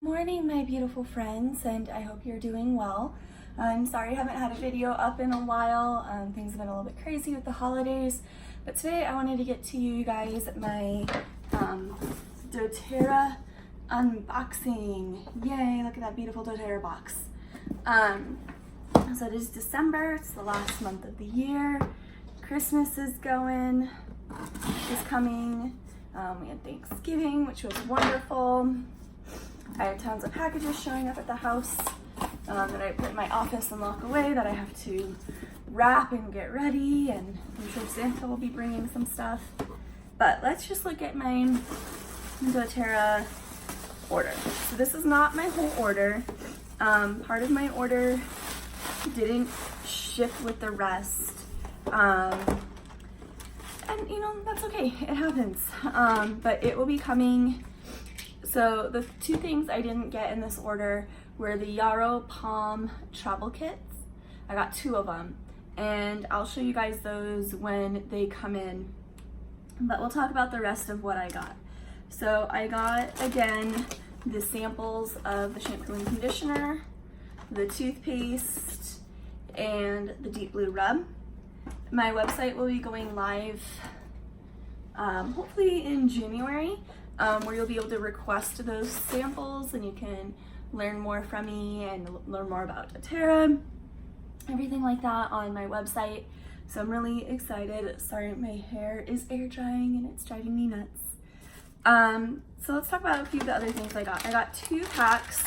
Morning, my beautiful friends, and I hope you're doing well. I'm sorry I haven't had a video up in a while. Things have been a little bit crazy with the holidays, but today I wanted to get to you guys my Doterra unboxing. Yay, look at that beautiful Doterra box. So it is December, it's the last month of the year. Christmas is coming. We had Thanksgiving, which was wonderful. I have tons of packages showing up at the house that I put in my office and lock away that I have to wrap and get ready, and I'm sure Santa will be bringing some stuff. But let's just look at my Doterra order. So this is not my whole order. Part of my order didn't ship with the rest. And you know, that's okay, it happens. But it will be coming. So the two things I didn't get in this order were the Yarrow Palm travel kits. I got 2 of them, and I'll show you guys those when they come in. But we'll talk about the rest of what I got. So I got, again, the samples of the shampoo and conditioner, the toothpaste, and the deep blue rub. My website will be going live hopefully in January, where you'll be able to request those samples and you can learn more from me and learn more about Doterra, everything like that on my website. So I'm really excited. Sorry, my hair is air drying and it's driving me nuts. So let's talk about a few of the other things I got. I got 2 packs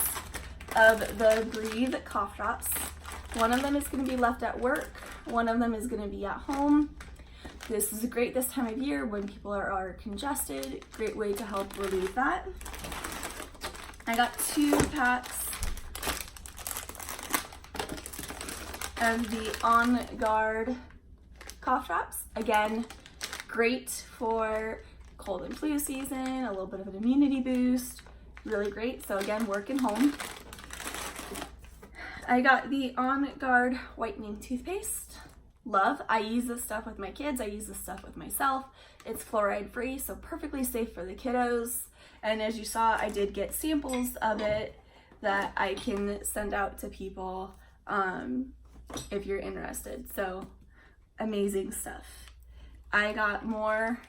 of the Breathe cough drops. One of them is going to be left at work. One of them is going to be at home. This is great this time of year when people are congested. Great way to help relieve that. I got 2 packs of the On Guard cough drops. Again, great for cold and flu season, a little bit of an immunity boost. Really great. So again, work and home. I got the On Guard whitening toothpaste. Love. I use this stuff with my kids. I use this stuff with myself. It's fluoride free, so perfectly safe for the kiddos. And as you saw, I did get samples of it that I can send out to people if you're interested. So amazing stuff. I got more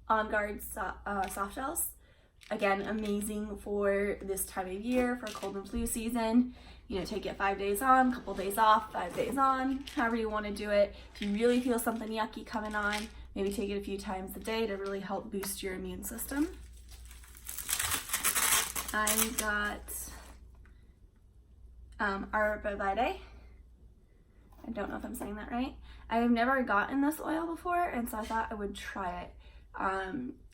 On Guard soft gels. Again, amazing for this time of year, for cold and flu season. You know, take it 5 days on, couple days off, 5 days on, however you want to do it. If you really feel something yucky coming on, maybe take it a few times a day to really help boost your immune system. I got Arbavide. I don't know if I'm saying that right. I have never gotten this oil before, and so I thought I would try it.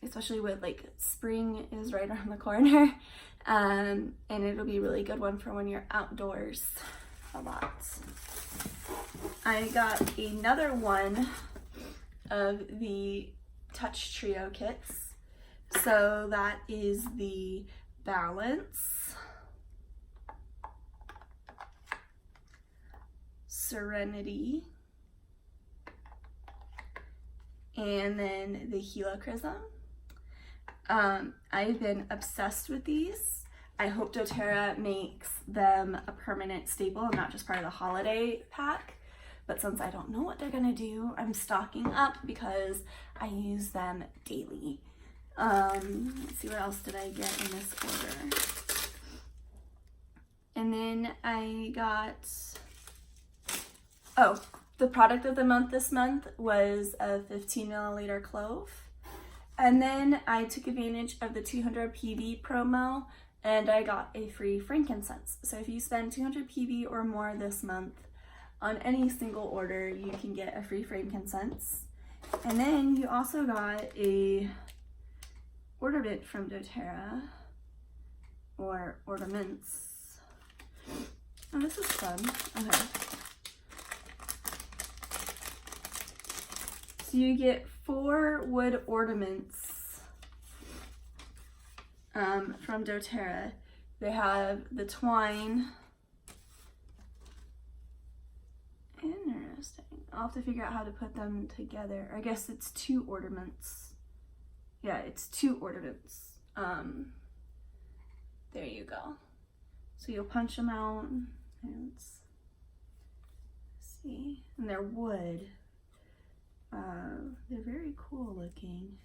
Especially with like spring is right around the corner, and it'll be a really good one for when you're outdoors a lot. I got another one of the Touch Trio kits. So that is the Balance, Serenity, and then the Heloprism. I've been obsessed with these. I hope Doterra makes them a permanent staple and not just part of the holiday pack. But since I don't know what they're gonna do, I'm stocking up because I use them daily. Let's see, what else did I get in this order? And then I got, the product of the month this month was a 15 milliliter clove. And then I took advantage of the 200 PV promo and I got a free frankincense. So if you spend 200 PV or more this month on any single order, you can get a free frankincense. And then you also got a ornament from Doterra, or ornaments. Oh, this is fun. Okay. So you get 4 wood ornaments from Doterra. They have the twine. Interesting. I'll have to figure out how to put them together. I guess it's 2 ornaments. Yeah, it's 2 ornaments. There you go. So you'll punch them out, and see, and they're wood. They're very cool looking.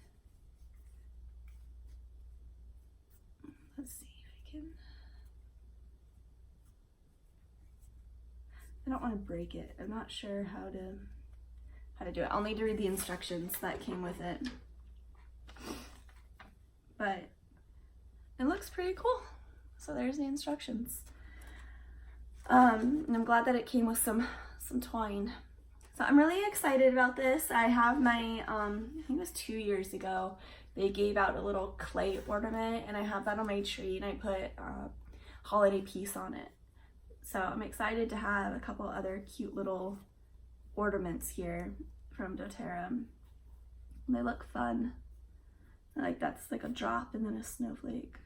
Let's see if I can. I don't want to break it. I'm not sure how to do it. I'll need to read the instructions that came with it. But it looks pretty cool. So there's the instructions. And I'm glad that it came with some twine. So I'm really excited about this. I have my, I think it was 2 years ago, they gave out a little clay ornament, and I have that on my tree, and I put a holiday piece on it. So I'm excited to have a couple other cute little ornaments here from Doterra. And they look fun. Like that's like a drop and then a snowflake.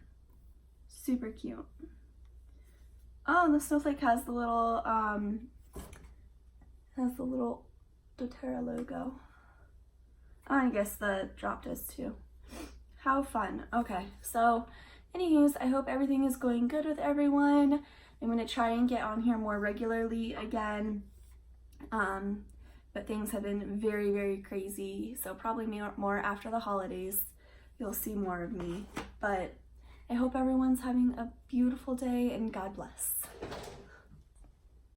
Super cute. Oh, and the snowflake has the little Doterra logo. Oh, I guess the drop does too. How fun. Okay, so anyways, I hope everything is going good with everyone. I'm gonna try and get on here more regularly again. But things have been very, very crazy. So probably more after the holidays. You'll see more of me. But I hope everyone's having a beautiful day, and God bless.